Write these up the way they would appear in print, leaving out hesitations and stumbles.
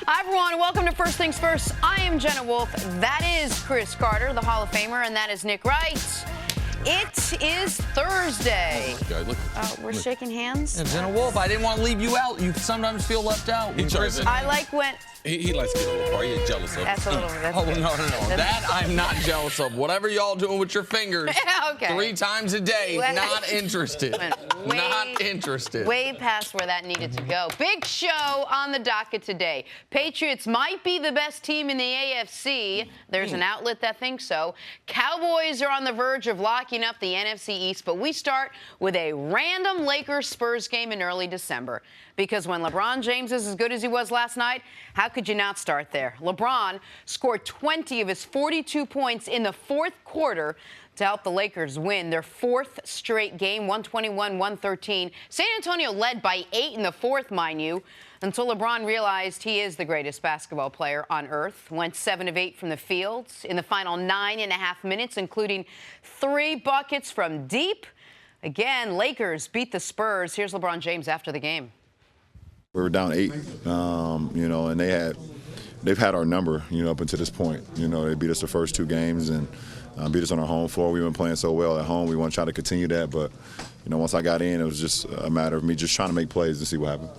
Hi, everyone. Welcome to First Things First. I am Jenna Wolfe. That is Cris Carter, the Hall of Famer, and that is Nick Wright. It is Thursday. We're shaking hands. And Jenna Wolfe, I didn't want to leave you out. You sometimes feel left out. I like when... He likes to get a little part. He's jealous of. That's a little. That's oh, good. no. That I'm not jealous of. Whatever y'all doing with your fingers, okay. 3 times a day, not interested. Not interested. Way past where that needed to go. Big show on the docket today. Patriots might be the best team in the AFC. There's an outlet that thinks so. Cowboys are on the verge of locking up the NFC East, but we start with a random Lakers-Spurs game in early December. Because when LeBron James is as good as he was last night, how could you not start there? LeBron scored 20 of his 42 points in the fourth quarter to help the Lakers win their 4th straight game, 121-113. San Antonio led by 8 in the 4th, mind you, until LeBron realized he is the greatest basketball player on earth. Went 7 of 8 from the field in the final 9.5 minutes, including 3 buckets from deep. Again, Lakers beat the Spurs. Here's LeBron James after the game. We were down 8, and they've had our number, up until this point. They beat us the first 2 games and beat us on our home floor. We've been playing so well at home. We want to try to continue that, but once I got in, it was just a matter of me just trying to make plays to see what happened.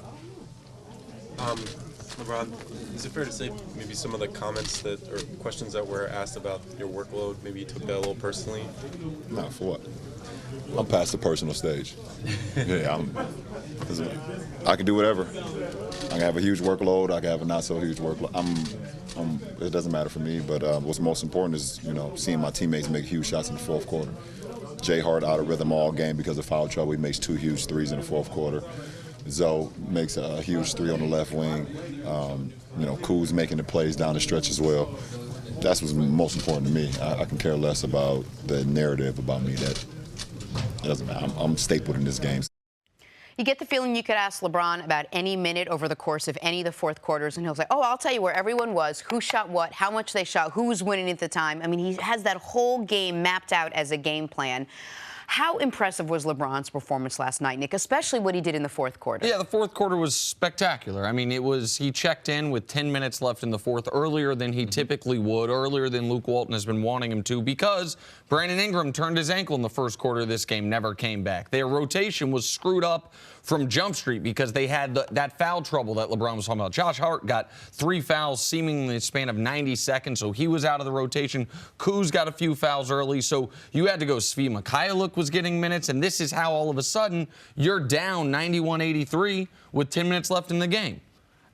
LeBron, is it fair to say maybe some of the comments or questions that were asked about your workload, maybe you took that a little personally? Not for what? I'm past the personal stage. Yeah, I can do whatever. I can have a huge workload. I can have a not so huge workload. It doesn't matter for me. But what's most important is seeing my teammates make huge shots in the fourth quarter. Jay Hart out of rhythm all game because of foul trouble. He makes 2 huge threes in the fourth quarter. Zoe makes a huge 3 on the left wing. Kuz making the plays down the stretch as well. That's what's most important to me. I can care less about the narrative about me. That doesn't matter. I'm stapled in this game. You get the feeling you could ask LeBron about any minute over the course of any of the fourth quarters, and he'll say, oh, I'll tell you where everyone was, who shot what, how much they shot, who was winning at the time. I mean, he has that whole game mapped out as a game plan. How impressive was LeBron's performance last night, Nick, especially what he did in the fourth quarter? Yeah, the fourth quarter was spectacular. I mean, he checked in with 10 minutes left in the fourth, earlier than he typically would, earlier than Luke Walton has been wanting him to, because Brandon Ingram turned his ankle in the first quarter of this game, never came back. Their rotation was screwed up from Jump Street because they had that foul trouble that LeBron was talking about. Josh Hart got 3 fouls seemingly in the span of 90 seconds, so he was out of the rotation. Kuz got a few fouls early, so you had to go. Svi Mikhailuk was getting minutes, and this is how all of a sudden you're down 91-83 with 10 minutes left in the game.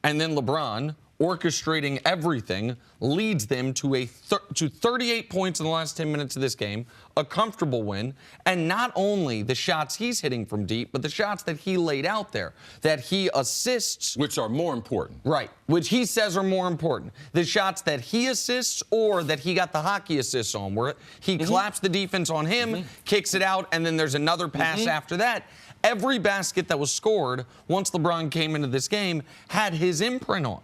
And then LeBron, orchestrating everything, leads them to 38 points in the last 10 minutes of this game, a comfortable win, and not only the shots he's hitting from deep, but the shots that he laid out there, that he assists. Which are more important. Right, which he says are more important. The shots that he assists or that he got the hockey assists on, where he claps the defense on him, kicks it out, and then there's another pass after that. Every basket that was scored once LeBron came into this game had his imprint on.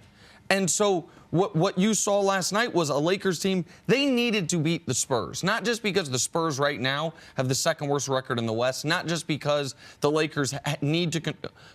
And so what you saw last night was a Lakers team, they needed to beat the Spurs. Not just because the Spurs right now have the 2nd worst record in the West, not just because the Lakers need to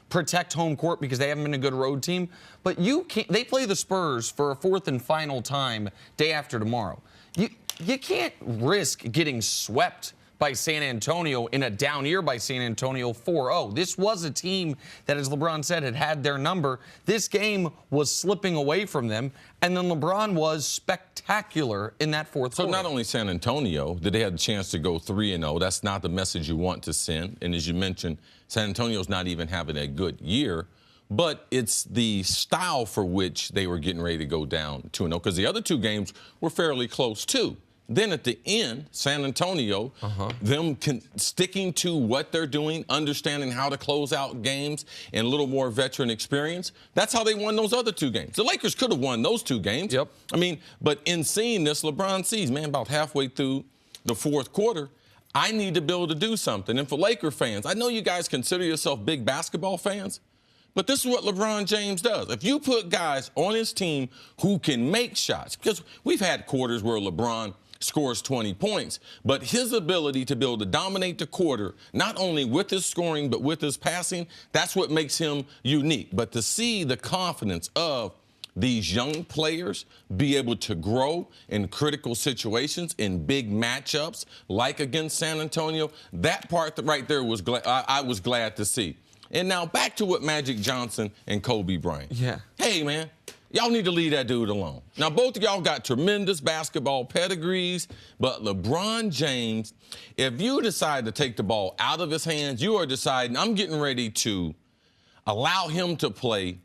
protect home court because they haven't been a good road team, but they play the Spurs for a 4th and final time day after tomorrow. You can't risk getting swept by San Antonio in a down year by San Antonio 4-0. This was a team that, as LeBron said, had their number. This game was slipping away from them, and then LeBron was spectacular in that fourth quarter. So not only San Antonio did they have a chance to go 3-0, that's not the message you want to send. And as you mentioned, San Antonio's not even having a good year, but it's the style for which they were getting ready to go down 2-0, because the other 2 games were fairly close too. Then at the end, San Antonio, sticking to what they're doing, understanding how to close out games, and a little more veteran experience, that's how they won those other 2 games. The Lakers could have won those 2 games. Yep. I mean, but in seeing this, LeBron sees, man, about halfway through the fourth quarter, I need to be able to do something. And for Laker fans, I know you guys consider yourself big basketball fans, but this is what LeBron James does. If you put guys on his team who can make shots, because we've had quarters where LeBron scores 20 points, but his ability to be able to dominate the quarter, not only with his scoring, but with his passing, that's what makes him unique. But to see the confidence of these young players be able to grow in critical situations, in big matchups, like against San Antonio. That part right there was I was glad to see. And now back to what Magic Johnson and Kobe Bryant. Yeah. Hey, man, y'all need to leave that dude alone. Now, both of y'all got tremendous basketball pedigrees, but LeBron James, if you decide to take the ball out of his hands, you are deciding, I'm getting ready to allow him to play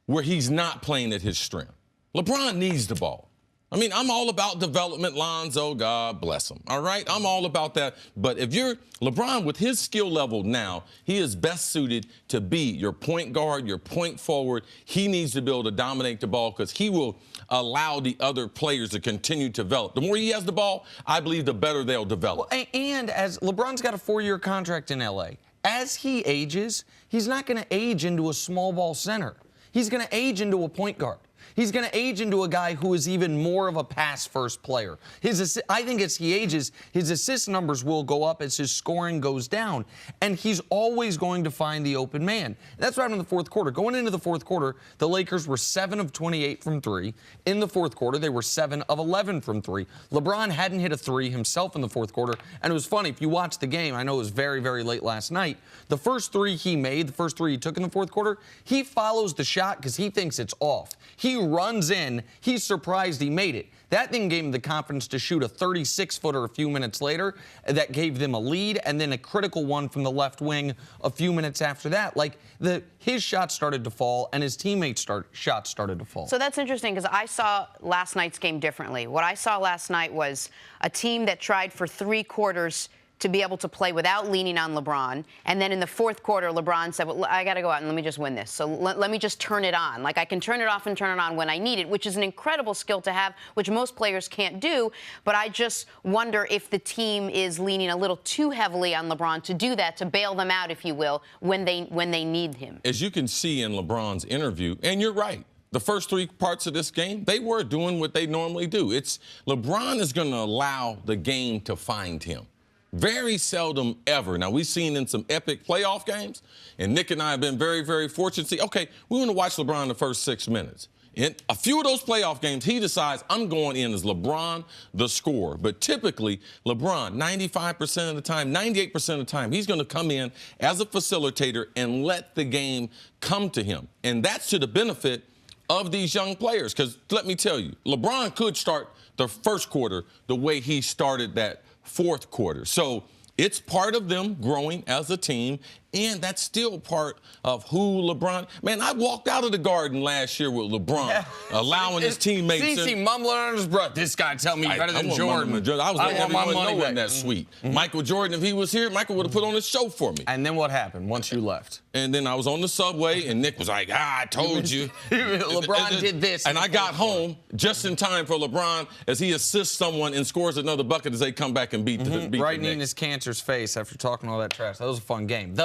where he's not playing at his strength. LeBron needs the ball. I mean, I'm all about development, Lonzo, God bless him, all right? I'm all about that. But if you're LeBron, with his skill level now, he is best suited to be your point guard, your point forward. He needs to be able to dominate the ball because he will allow the other players to continue to develop. The more he has the ball, I believe the better they'll develop. Well, and as LeBron's got a 4-year contract in L.A., as he ages, he's not going to age into a small ball center. He's going to age into a point guard. He's going to age into a guy who is even more of a pass-first player. I think as he ages, his assist numbers will go up as his scoring goes down, and he's always going to find the open man. That's right in the fourth quarter. Going into the fourth quarter, the Lakers were 7 of 28 from 3. In the fourth quarter, they were 7 of 11 from 3. LeBron hadn't hit a 3 himself in the fourth quarter, and it was funny. If you watch the game, I know it was very, very late last night, the first 3 he made, the first 3 he took in the fourth quarter, he follows the shot because he thinks it's off. He runs in. He's surprised he made it. That thing gave him the confidence to shoot a 36-footer a few minutes later. That gave them a lead, and then a critical one from the left wing a few minutes after that. Like, his shots started to fall, and his teammates' shots started to fall. So that's interesting because I saw last night's game differently. What I saw last night was a team that tried for 3 quarters to be able to play without leaning on LeBron. And then in the fourth quarter, LeBron said, well, I got to go out and let me just win this. So let me just turn it on. Like, I can turn it off and turn it on when I need it, which is an incredible skill to have, which most players can't do. But I just wonder if the team is leaning a little too heavily on LeBron to do that, to bail them out, if you will, when they need him. As you can see in LeBron's interview, and you're right, the first 3 parts of this game, they were doing what they normally do. It's LeBron is going to allow the game to find him. Very seldom ever. Now, we've seen in some epic playoff games, and Nick and I have been very, very fortunate to see, okay, we want to watch LeBron the first 6 minutes. In a few of those playoff games, he decides, I'm going in as LeBron, the scorer. But typically, LeBron, 95% of the time, 98% of the time, he's going to come in as a facilitator and let the game come to him. And that's to the benefit of these young players. Because let me tell you, LeBron could start the first quarter the way he started that fourth quarter. So it's part of them growing as a team, and that's still part of who LeBron. Man, I walked out of the Garden last year with LeBron, allowing his teammates. CeCe mumbling under his breath. This guy tell me better than Jordan. I was letting everyone know wasn't that sweet. Michael Jordan, if he was here, Michael would have put on a show for me. And then what happened once you left? And then I was on the subway, and Nick was like, I told you. LeBron did this. And I got home just in time for LeBron as he assists someone and scores another bucket as they come back and beat the right in his cancer's face after talking all that trash. That was a fun game.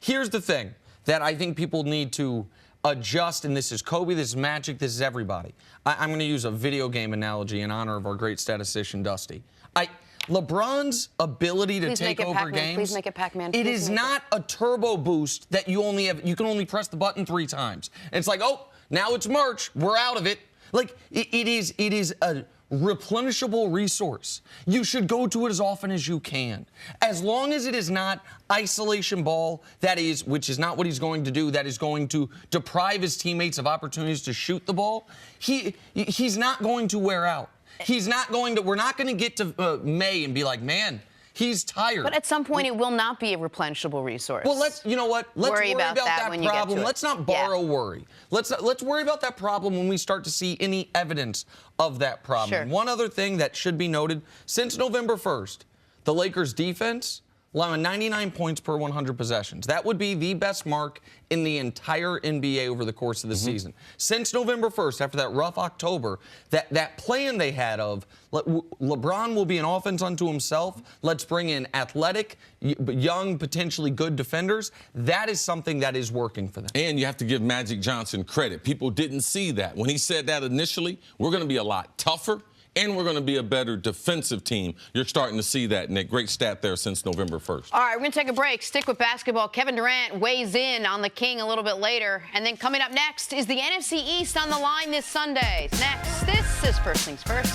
Here's the thing that I think people need to adjust, and this is Kobe, this is Magic, this is everybody. I'm going to use a video game analogy in honor of our great statistician, Dusty. LeBron's ability to take over games, please make it Pac-Man. It is not a turbo boost that you can only press the button 3 times. And it's like, oh, now it's March, we're out of it. Like, it is a replenishable resource. You should go to it as often as you can. As long as it is not isolation ball, which is not what he's going to do, that is going to deprive his teammates of opportunities to shoot the ball, he's not going to wear out. We're not going to get to May and be like, man, he's tired. But at some point, it will not be a replenishable resource. Well, let's worry about that when you get problem. to it. Let's not borrow worry. Let's worry about that problem when we start to see any evidence of that problem. Sure. And one other thing that should be noted, since November 1st, the Lakers' defense allowing 99 points per 100 possessions. That would be the best mark in the entire NBA over the course of the season. Since November 1st, after that rough October, that plan they had of LeBron will be an offense unto himself, let's bring in athletic, young, potentially good defenders, that is something that is working for them. And you have to give Magic Johnson credit. People didn't see that. When he said that initially, we're going to be a lot tougher and we're going to be a better defensive team. You're starting to see that, Nick. Great stat there since November 1st. All right, we're going to take a break. Stick with basketball. Kevin Durant weighs in on the King a little bit later. And then coming up next is the NFC East on the line this Sunday. Next, this is First Things First.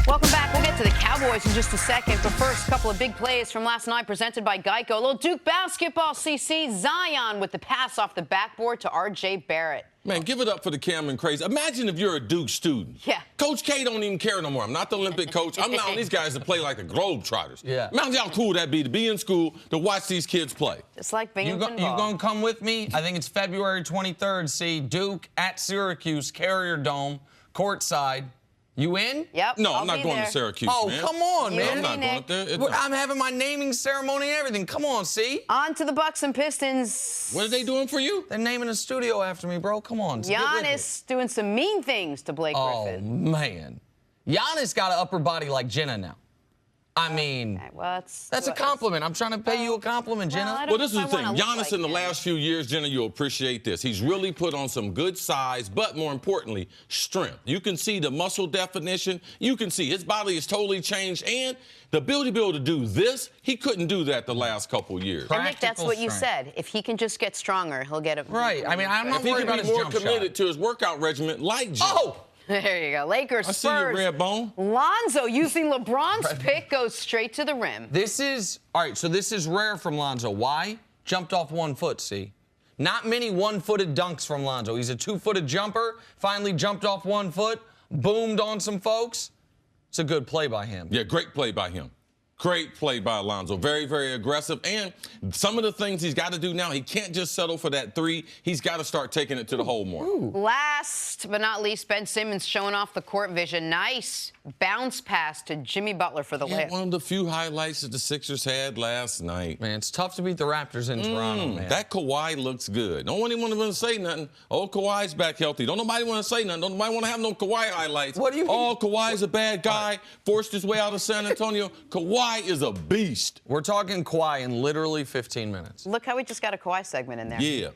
Welcome back. We'll get to the Cowboys in just a second. But first, a couple of big plays from last night presented by Geico. A little Duke basketball, CC. Zion with the pass off the backboard to R.J. Barrett. Man, give it up for the Cameron Craze. Imagine if you're a Duke student. Yeah. Coach K don't even care no more. I'm not the Olympic coach. I'm not on these guys that play like the Globetrotters. Yeah. Imagine how cool that'd be to be in school to watch these kids play. It's like being You gonna come with me? I think it's February 23rd. See Duke at Syracuse, Carrier Dome, courtside. You in? Yep. No, I'll I'm not be going there. to Syracuse, Oh, man. come on, You man. I'm not going up there. I'm having my naming ceremony and everything. Come on, see? On to the Bucks and Pistons. What are they doing for you? They're naming a studio after me, bro. Come on. Get with it. Giannis doing some mean things to Blake Oh, Griffin. man. Giannis got an upper body like Jenna now. I mean, Well, that's a compliment. I'm trying to pay you a compliment, Jenna. Well, I don't Well, this is know the if I thing. wanna look Giannis like in the him. last few years, Jenna, you'll appreciate this. He's really put on some good size, but more importantly, strength. You can see the muscle definition. You can see his body has totally changed. And the ability to be able to do this, he couldn't do that the last couple years. And Nick, that's Practical what you strength. said. If he can just get stronger, he'll get it. Right. I mean, I'm not If he worried can about be his more jump committed shot. to his workout regimen like Jim. Oh! There you go. Lakers, I see your Spurs. red bone. Lonzo using LeBron's pick goes straight to the rim. This is, all right, so this is rare from Lonzo. Why? Jumped off 1 foot, see? Not many one-footed dunks from Lonzo. He's a 2-footed jumper, finally jumped off 1 foot, boomed on some folks. It's a good play by him. Yeah, great play by him. Great play by Alonzo. Very, very aggressive. And some of the things he's got to do now, he can't just settle for that three. He's got to start taking it to the hole more. Last but not least, Ben Simmons showing off the court vision. Nice bounce pass to Jimmy Butler for the Yeah, layup. one of the few highlights that the Sixers had last night. Man, it's tough to beat the Raptors in Toronto, man. That Kawhi looks good. No one even want to say nothing. Oh, Kawhi's back healthy. Don't nobody want to say nothing. Don't nobody want to have no Kawhi highlights. What do you mean? Oh, Kawhi's a bad guy. Forced his way out of San Antonio. Kawhi is a beast. We're talking Kawhi in literally 15 minutes. Look how we just got a Kawhi segment in there. Yeah.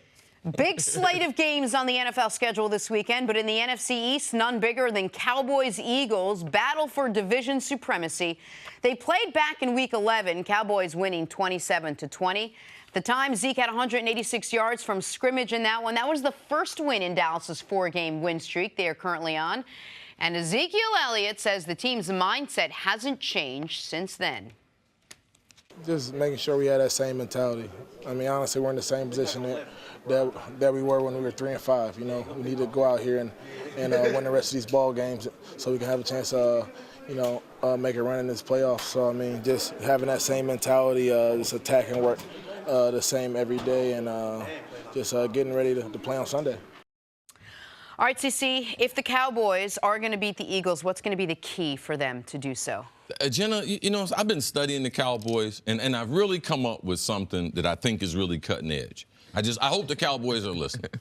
Big slate of games on the NFL schedule this weekend, but in the NFC East, none bigger than Cowboys-Eagles battle for division supremacy. They played back in Week 11, Cowboys winning 27-20. At the time, Zeke had 186 yards from scrimmage in that one. That was the first win in Dallas's 4-game win streak they are currently on. And Ezekiel Elliott says the team's mindset hasn't changed since then. Just making sure we had that same mentality. I mean, honestly, we're in the same position that we were when we were 3-5. You know, we need to go out here and win the rest of these ball games so we can have a chance to, make a run in this playoff. So I mean, just having that same mentality, just attacking work the same every day, and just getting ready to play on Sunday. All right, CC, if the Cowboys are going to beat the Eagles, what's going to be the key for them to do so? Jenna, I've been studying the Cowboys, and I've really come up with something that I think is really cutting edge. I hope the Cowboys are listening.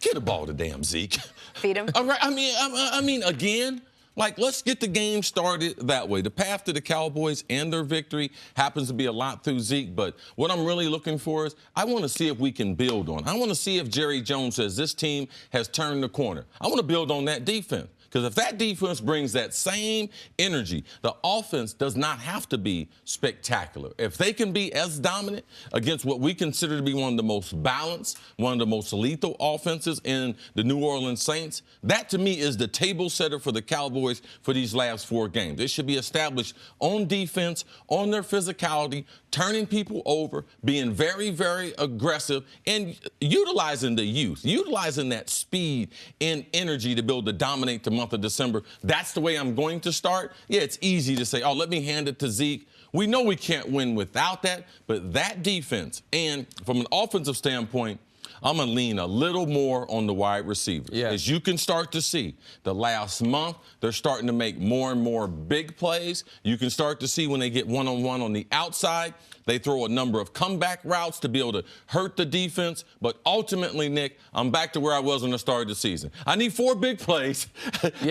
Get the ball to damn Zeke. Feed him. All right, I mean, again, let's get the game started that way. The path to the Cowboys and their victory happens to be a lot through Zeke, but what I'm really looking for is I want to see if we can build on. I want to see if Jerry Jones says this team has turned the corner. I want to build on that defense. Because if that defense brings that same energy, the offense does not have to be spectacular. If they can be as dominant against what we consider to be one of the most balanced, one of the most lethal offenses in the New Orleans Saints, that to me is the table setter for the Cowboys for these last 4 games. They should be established on defense, on their physicality, turning people over, being very, very aggressive, and utilizing the youth, utilizing that speed and energy to be able to dominate the month of December. That's the way I'm going to start. Yeah, it's easy to say, oh, let me hand it to Zeke. We know we can't win without that, but that defense, and from an offensive standpoint, I'm going to lean a little more on the wide receivers. Yeah. As you can start to see, the last month, they're starting to make more and more big plays. You can start to see when they get one-on-one on the outside, they throw a number of comeback routes to be able to hurt the defense. But ultimately, Nick, I'm back to where I was when I started the season. I need 4 big plays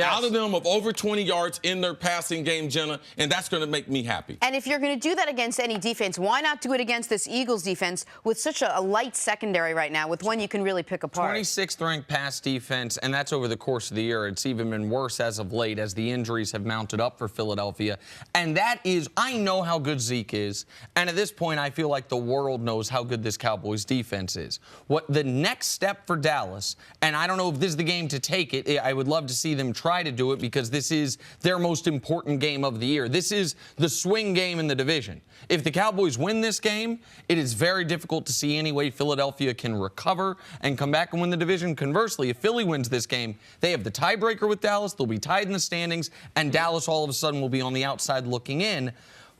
out of them of over 20 yards in their passing game, Jenna, and that's going to make me happy. And if you're going to do that against any defense, why not do it against this Eagles defense with such a light secondary right now with with one you can really pick apart. 26th ranked pass defense, and that's over the course of the year. It's even been worse as of late as the injuries have mounted up for Philadelphia. And that is, I know how good Zeke is, and at this point I feel like the world knows how good this Cowboys defense is. What the next step for Dallas, and I don't know if this is the game to take it, I would love to see them try to do it because this is their most important game of the year. This is the swing game in the division. If the Cowboys win this game, it is very difficult to see any way Philadelphia can recover and come back and win the division. Conversely, if Philly wins this game, they have the tiebreaker with Dallas. They'll be tied in the standings, and Dallas all of a sudden will be on the outside looking in.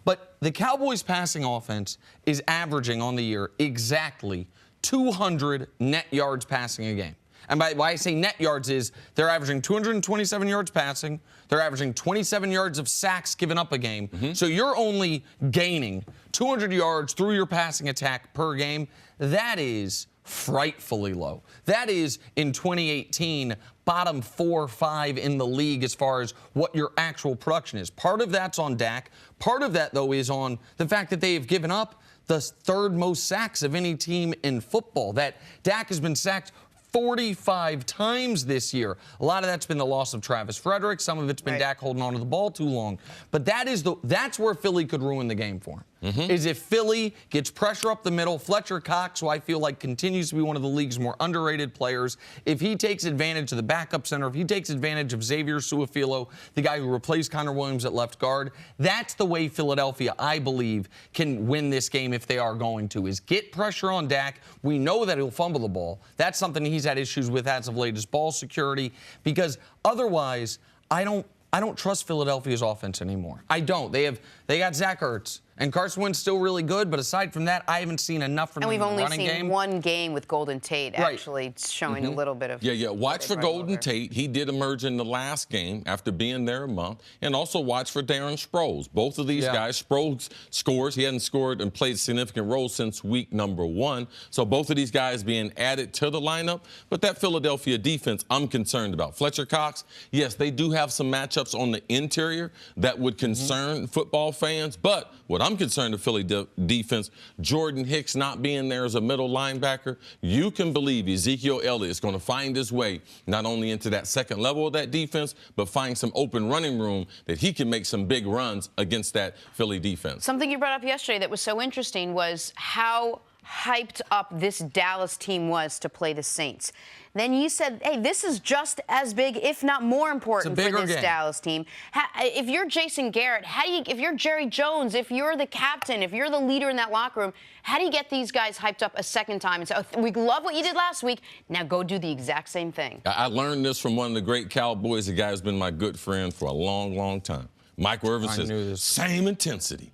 But the Cowboys' passing offense is averaging on the year exactly 200 net yards passing a game. And by why I say net yards is they're averaging 227 yards passing. They're averaging 27 yards of sacks given up a game. So you're only gaining 200 yards through your passing attack per game. That is frightfully low. That is, in 2018, bottom 4 or 5 in the league as far as what your actual production is. Part of that's on Dak. Part of that, though, is on the fact that they have given up the third most sacks of any team in football. That Dak has been sacked 45 times this year. A lot of that's been the loss of Travis Frederick. Some of it's been Dak holding on to the ball too long. But that's where Philly could ruin the game for him. Is if Philly gets pressure up the middle. Fletcher Cox, who I feel like continues to be one of the league's more underrated players, if he takes advantage of the backup center, if he takes advantage of Xavier Su'a-Filo, the guy who replaced Connor Williams at left guard, that's the way Philadelphia, I believe, can win this game if they are going to, is get pressure on Dak. We know that he'll fumble the ball. That's something he's had issues with as of late, is ball security, because otherwise, I don't trust Philadelphia's offense anymore. I don't. They got Zach Ertz. And Carson Wentz's still really good, but aside from that, I haven't seen enough from him in the running game. And we've only seen one game with Golden Tate actually showing a little bit of... Yeah. Watch for Golden Tate. He did emerge in the last game after being there a month. And also watch for Darren Sproles. Both of these guys, Sproles scores. He hadn't scored and played a significant role since week number 1. So both of these guys being added to the lineup. But that Philadelphia defense, I'm concerned about. Fletcher Cox, yes, they do have some matchups on the interior that would concern football fans. But what I'm concerned of Philly defense, Jordan Hicks not being there as a middle linebacker, you can believe Ezekiel Elliott is going to find his way not only into that second level of that defense, but find some open running room that he can make some big runs against that Philly defense. Something you brought up yesterday that was so interesting was how hyped up this Dallas team was to play the Saints. Then you said, hey, this is just as big, if not more important for this Dallas team. If you're Jason Garrett, if you're Jerry Jones, if you're the captain, if you're the leader in that locker room, how do you get these guys hyped up a second time and say, oh, we love what you did last week, now go do the exact same thing? I learned this from one of the great Cowboys. The guy who's been my good friend for a long, long time. Mike Irvin says, same intensity.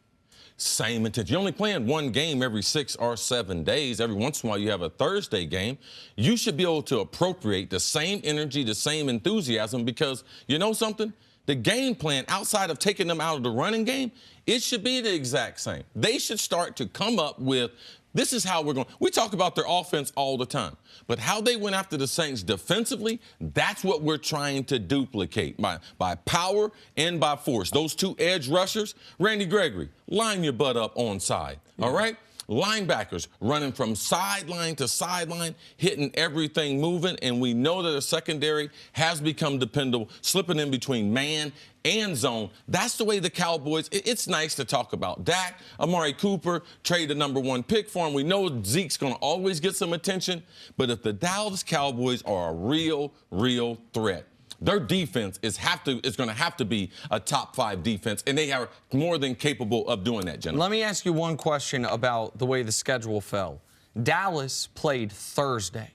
Same intensity. You're only playing one game every 6 or 7 days. Every once in a while you have a Thursday game. You should be able to appropriate the same energy, the same enthusiasm, because you know something? The game plan, outside of taking them out of the running game, it should be the exact same. They should start to come up with, this is how we're going. We talk about their offense all the time, but how they went after the Saints defensively, that's what we're trying to duplicate by power and by force. Those two edge rushers, Randy Gregory, line your butt up on side, all right? Linebackers running from sideline to sideline, hitting everything moving, and we know that the secondary has become dependable, slipping in between man and zone. That's the way the Cowboys, it's nice to talk about Dak, Amari Cooper, trade the #1 pick for him. We know Zeke's going to always get some attention, but if the Dallas Cowboys are a real threat, their defense is going to have to be a top 5 defense, and they are more than capable of doing that, Jenna. Let me ask you one question about the way the schedule fell. Dallas played Thursday.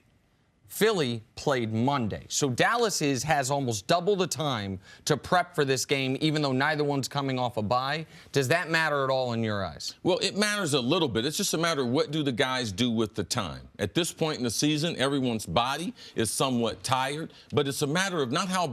Philly played Monday. So Dallas has almost double the time to prep for this game, even though neither one's coming off a bye. Does that matter at all in your eyes? Well, it matters a little bit. It's just a matter of what do the guys do with the time. At this point in the season, everyone's body is somewhat tired, but it's a matter of not how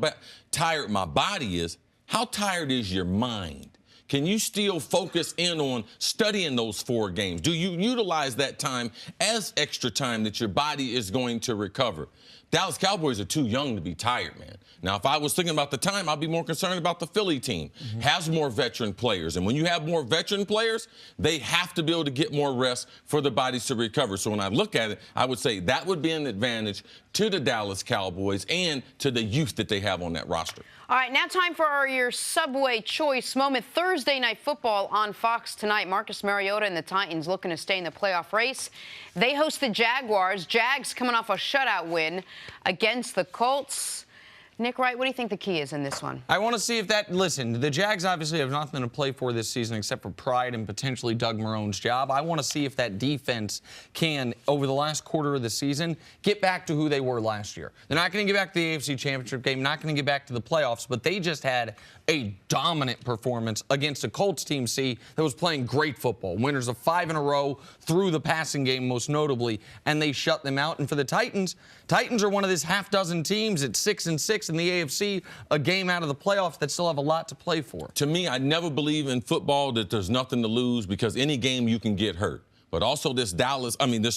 tired my body is, how tired is your mind? Can you still focus in on studying those 4 games? Do you utilize that time as extra time that your body is going to recover? Dallas Cowboys are too young to be tired, man. Now, if I was thinking about the time, I'd be more concerned about the Philly team. Has more veteran players. And when you have more veteran players, they have to be able to get more rest for the bodies to recover. So when I look at it, I would say that would be an advantage to the Dallas Cowboys and to the youth that they have on that roster. All right, now time for your Subway choice moment. Thursday Night Football on Fox tonight. Marcus Mariota and the Titans looking to stay in the playoff race. They host the Jaguars. Jags coming off a shutout win against the Colts. Nick Wright, what do you think the key is in this one? I want to see if that, listen, the Jags obviously have nothing to play for this season except for pride and potentially Doug Marone's job. I want to see if that defense can, over the last quarter of the season, get back to who they were last year. They're not going to get back to the AFC Championship game, not going to get back to the playoffs, but they just had a dominant performance against a Colts team, that was playing great football. Winners of 5 in a row through the passing game, most notably, and they shut them out. And for the Titans are one of this half-dozen teams at 6-6 in the AFC, a game out of the playoffs that still have a lot to play for. To me, I never believe in football that there's nothing to lose because any game you can get hurt. But also this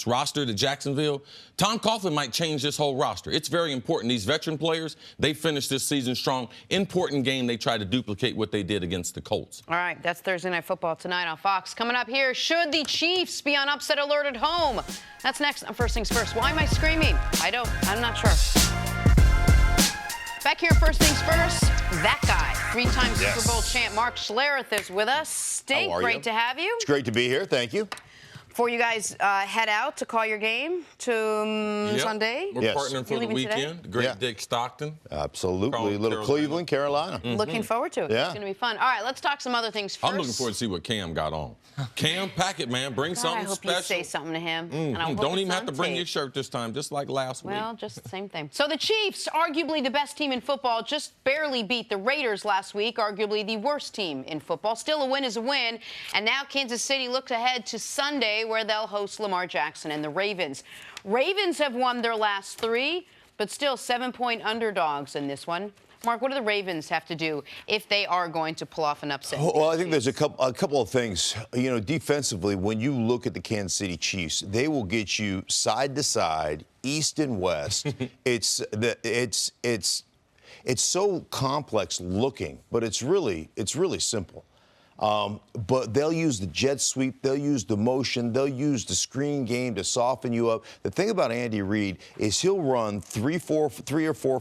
roster, the Jacksonville, Tom Coughlin might change this whole roster. It's very important. These veteran players, they finished this season strong. Important game, they try to duplicate what they did against the Colts. All right, that's Thursday Night Football tonight on Fox. Coming up here, should the Chiefs be on upset alert at home? That's next on First Things First. Why am I screaming? I'm not sure. Back here, First Things First, that guy, 3-time Super Bowl champ Mark Schlereth is with us. Stink, great to have you. It's great to be here. Thank you. Before you guys head out to call your game to Sunday. We're partnering for the weekend. Great Dick Stockton. Absolutely. Little Cleveland, Carolina. Looking forward to it. Yeah. It's going to be fun. All right, let's talk some other things first. I'm looking forward to see what Cam got on. Cam, pack it, man. Bring something special. I hope you say something to him. And I Don't even have to bring your shirt this time, just like last week. Well, just the same thing. So the Chiefs, arguably the best team in football, just barely beat the Raiders last week, arguably the worst team in football. Still, a win is a win. And now Kansas City looks ahead to Sunday, where they'll host Lamar Jackson and the Ravens. Ravens have won their last 3, but still 7-point underdogs in this one. Mark, what do the Ravens have to do if they are going to pull off an upset? Well, I think there's a couple of things. You know, defensively, when you look at the Kansas City Chiefs, they will get you side to side, east and west. It's so complex looking, but it's really simple. But they'll use the jet sweep, they'll use the motion, they'll use the screen game to soften you up. The thing about Andy Reid is he'll run three or four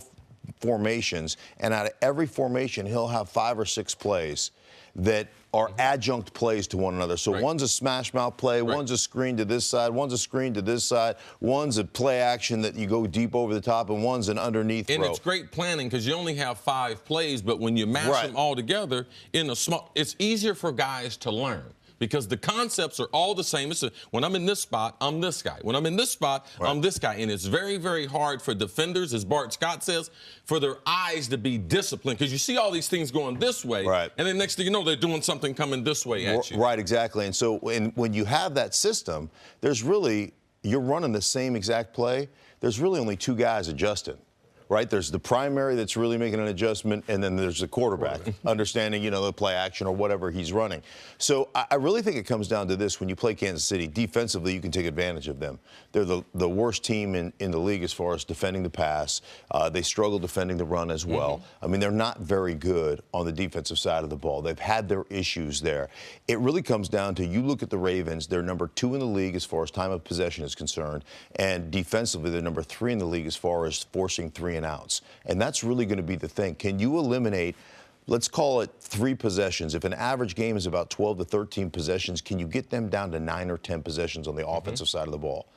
formations, and out of every formation, he'll have 5 or 6 plays that are adjunct plays to one another. So one's a smash mouth play, one's a screen to this side, one's a screen to this side, one's a play action that you go deep over the top, and one's an underneath throw. And it's great planning because you only have 5 plays, but when you mash them all together in a small, it's easier for guys to learn. Because the concepts are all the same. When I'm in this spot, I'm this guy. When I'm in this spot, I'm this guy. And it's very, very hard for defenders, as Bart Scott says, for their eyes to be disciplined. Because you see all these things going this way, and then next thing you know, they're doing something coming this way at you. Right, exactly. And so when you have that system, you're running the same exact play. There's really only 2 guys adjusting. Right? There's the primary that's really making an adjustment, and then there's the quarterback understanding, the play action or whatever he's running. So I really think it comes down to this. When you play Kansas City, defensively, you can take advantage of them. They're the worst team in the league as far as defending the pass. They struggle defending the run as well. I mean, they're not very good on the defensive side of the ball. They've had their issues there. It really comes down to, you look at the Ravens, they're number 2 in the league as far as time of possession is concerned, and defensively, they're number 3 in the league as far as forcing 3 and outs. And that's really going to be the thing. Can you eliminate, let's call it 3 possessions? If an average game is about 12 to 13 possessions, can you get them down to 9 or 10 possessions on the offensive side of the ball?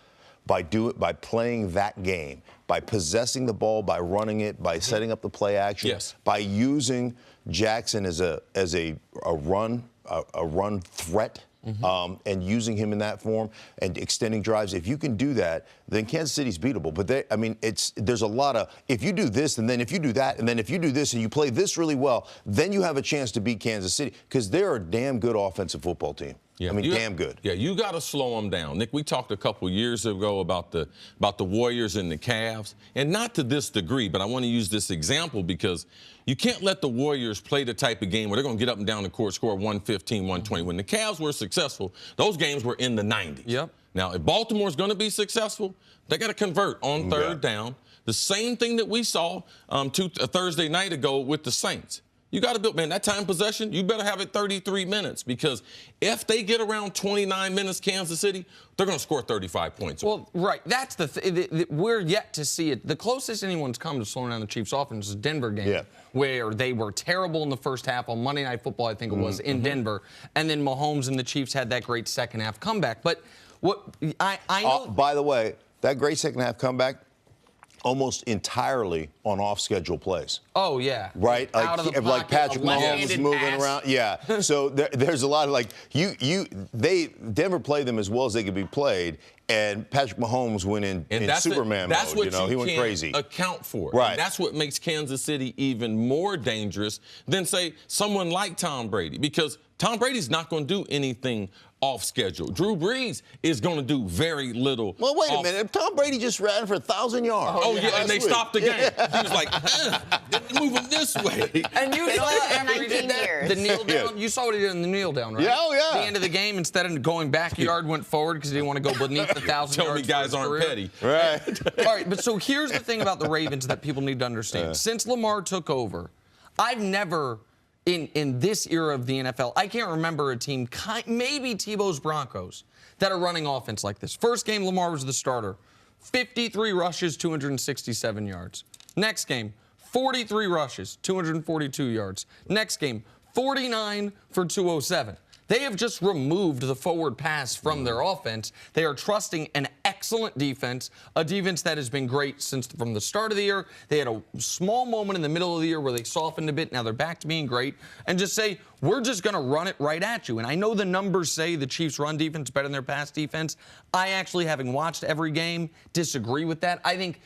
By playing that game, by possessing the ball, by running it, by setting up the play action, by using Jackson as a run threat. And using him in that form and extending drives. If you can do that, then Kansas City's beatable. But there's a lot of, if you do this, and then if you do that, and then if you do this, and you play this really well, then you have a chance to beat Kansas City, because they're a damn good offensive football team. Yeah, I mean, damn good. Yeah, you got to slow them down. Nick, we talked a couple years ago about the Warriors and the Cavs, and not to this degree, but I want to use this example because you can't let the Warriors play the type of game where they're going to get up and down the court, score 115, 120. When the Cavs were successful, those games were in the 90s. Now, if Baltimore's going to be successful, they got to convert on third down. The same thing that we saw a Thursday night ago with the Saints. You got to build, man, that time possession, you better have it 33 minutes because if they get around 29 minutes, Kansas City, they're going to score 35 points. Well, right. That's we're yet to see it. The closest anyone's come to slowing down the Chiefs' offense is Denver game, where they were terrible in the first half on Monday Night Football, I think it was, in Denver. And then Mahomes and the Chiefs had that great second half comeback. But what I know. By the way, that great second half comeback, almost entirely on off-schedule plays. Oh, yeah. Right? Out of the pocket, like Patrick Mahomes moving pass. around. Yeah. So there's a lot of Denver played them as well as they could be played, and Patrick Mahomes went in Superman mode. He went crazy. Account for. Right. And that's what makes Kansas City even more dangerous than, say, someone like Tom Brady, because Tom Brady's not going to do anything off schedule. Drew Brees is going to do very little. Well, wait a minute. Tom Brady just ran for 1,000 yards. Oh, yeah, and they stopped the game. He was like, move him this way. And you saw after he did 19 that, years. the kneel down. You saw what he did in the kneel down, right? Yeah, oh, yeah. The end of the game, instead of going backyard, went forward because he didn't want to go beneath the 1,000 Tell yards. me guys aren't petty. Right. All right, but so here's the thing about the Ravens that people need to understand. Since Lamar took over, I've never, in this era of the NFL, I can't remember a team, maybe Tebow's Broncos, that are running offense like this. First game, Lamar was the starter. 53 rushes, 267 yards. Next game, 43 rushes, 242 yards. Next game, 49 for 207. They have just removed the forward pass from their offense. They are trusting an excellent defense, a defense that has been great from the start of the year. They had a small moment in the middle of the year where they softened a bit. Now they're back to being great. And just say, we're just going to run it right at you. And I know the numbers say the Chiefs' run defense is better than their pass defense. I actually, having watched every game, disagree with that. I think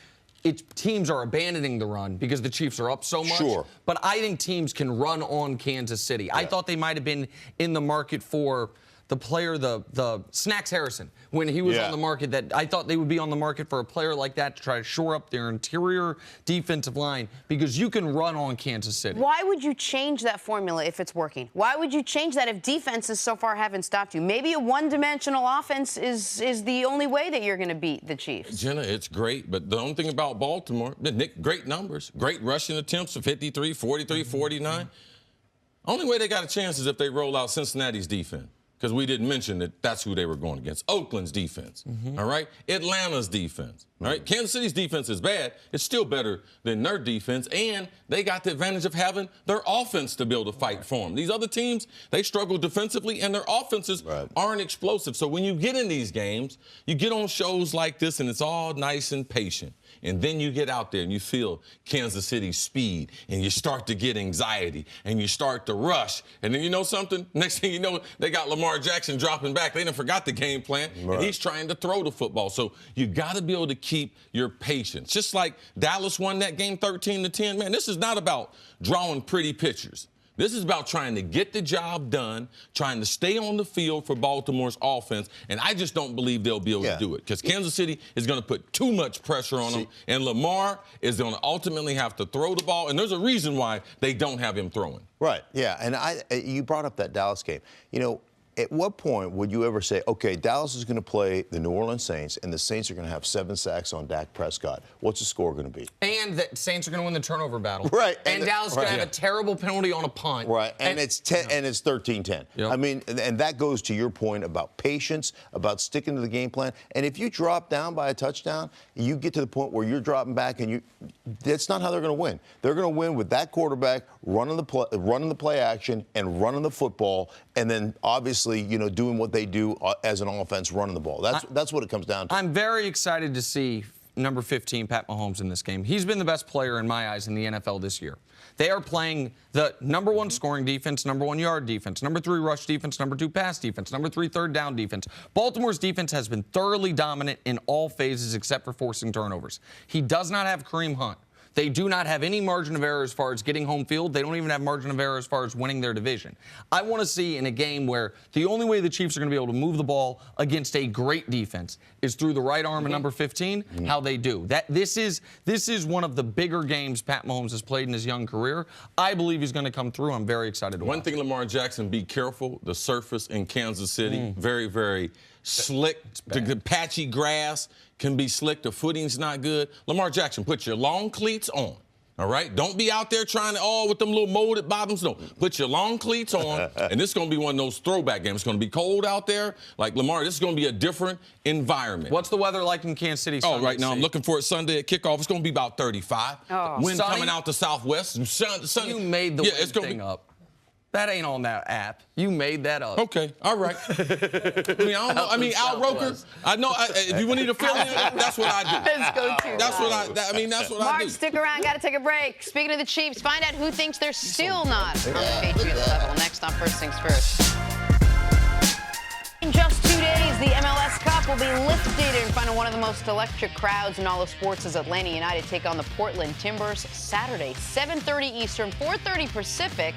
teams are abandoning the run because the Chiefs are up so much. Sure. But I think teams can run on Kansas City. I thought they might have been in the market for the player, the Snacks Harrison, when he was on the market. That I thought they would be on the market for a player like that to try to shore up their interior defensive line because you can run on Kansas City. Why would you change that formula if it's working? Why would you change that if defenses so far haven't stopped you? Maybe a one-dimensional offense is the only way that you're going to beat the Chiefs. Jenna, it's great, but the only thing about Baltimore, great numbers, great rushing attempts of 53, 43, 49. Only way they got a chance is if they roll out Cincinnati's defense. Because we didn't mention that that's who they were going against. Oakland's defense, all right? Atlanta's defense, all right? Kansas City's defense is bad. It's still better than their defense, and they got the advantage of having their offense to be able to fight for them. These other teams, they struggle defensively, and their offenses aren't explosive. So when you get in these games, you get on shows like this, and it's all nice and patient. And then you get out there and you feel Kansas City's speed, and you start to get anxiety, and you start to rush. And then you know something? Next thing you know, they got Lamar Jackson dropping back. They done forgot the game plan, and he's trying to throw the football. So you got to be able to keep your patience. Just like Dallas won that game 13-10. Man, this is not about drawing pretty pictures. This is about trying to get the job done, trying to stay on the field for Baltimore's offense, and I just don't believe they'll be able to do it because Kansas City is going to put too much pressure on them, and Lamar is going to ultimately have to throw the ball, and there's a reason why they don't have him throwing. Right, yeah, and you brought up that Dallas game. You know, at what point would you ever say, okay, Dallas is going to play the New Orleans Saints, and the Saints are going to have 7 sacks on Dak Prescott? What's the score going to be? And the Saints are going to win the turnover battle. Right. And Dallas is going to have a terrible penalty on a punt. Right. And it's 13-10. Yep. I mean, and that goes to your point about patience, about sticking to the game plan. And if you drop down by a touchdown, you get to the point where you're dropping back, and that's not how they're going to win. They're going to win with that quarterback running the play action and running the football, and then obviously, you know, doing what they do as an offense, running the ball. That's what it comes down to. I'm very excited to see number 15, Pat Mahomes, in this game. He's been the best player in my eyes in the NFL this year. They are playing the number 1 scoring defense, number 1 yard defense, number 3 rush defense, number 2 pass defense, number 3 third down defense. Baltimore's defense has been thoroughly dominant in all phases except for forcing turnovers. He does not have Kareem Hunt. They do not have any margin of error as far as getting home field. They don't even have margin of error as far as winning their division. I want to see in a game where the only way the Chiefs are going to be able to move the ball against a great defense is through the right arm of number 15, how they do. This is one of the bigger games Pat Mahomes has played in his young career. I believe he's going to come through. I'm very excited to watch. One thing, Lamar Jackson, be careful. The surface in Kansas City, very, very slick, the patchy grass can be slick. The footing's not good. Lamar Jackson, put your long cleats on. All right? Don't be out there trying to, with them little molded bottoms. No, put your long cleats on, and this is going to be one of those throwback games. It's going to be cold out there. Like, Lamar, this is going to be a different environment. What's the weather like in Kansas City Sunday? Right now I'm looking for it Sunday at kickoff. It's going to be about 35. Wind coming out the southwest. You made the wind thing up. That ain't on that app. You made that up. Okay, all right. I don't know. Al Roker. I know. If you need to fill in, that's what I do. Let's go to That's what I. That's what I do. Mark, stick around. Got to take a break. Speaking of the Chiefs, find out who thinks they're still not on the Patriots level. Next on First Things First. In just 2 days, the MLS Cup will be lifted in front of one of the most electric crowds in all of sports as Atlanta United take on the Portland Timbers Saturday, 7:30 Eastern, 4:30 Pacific.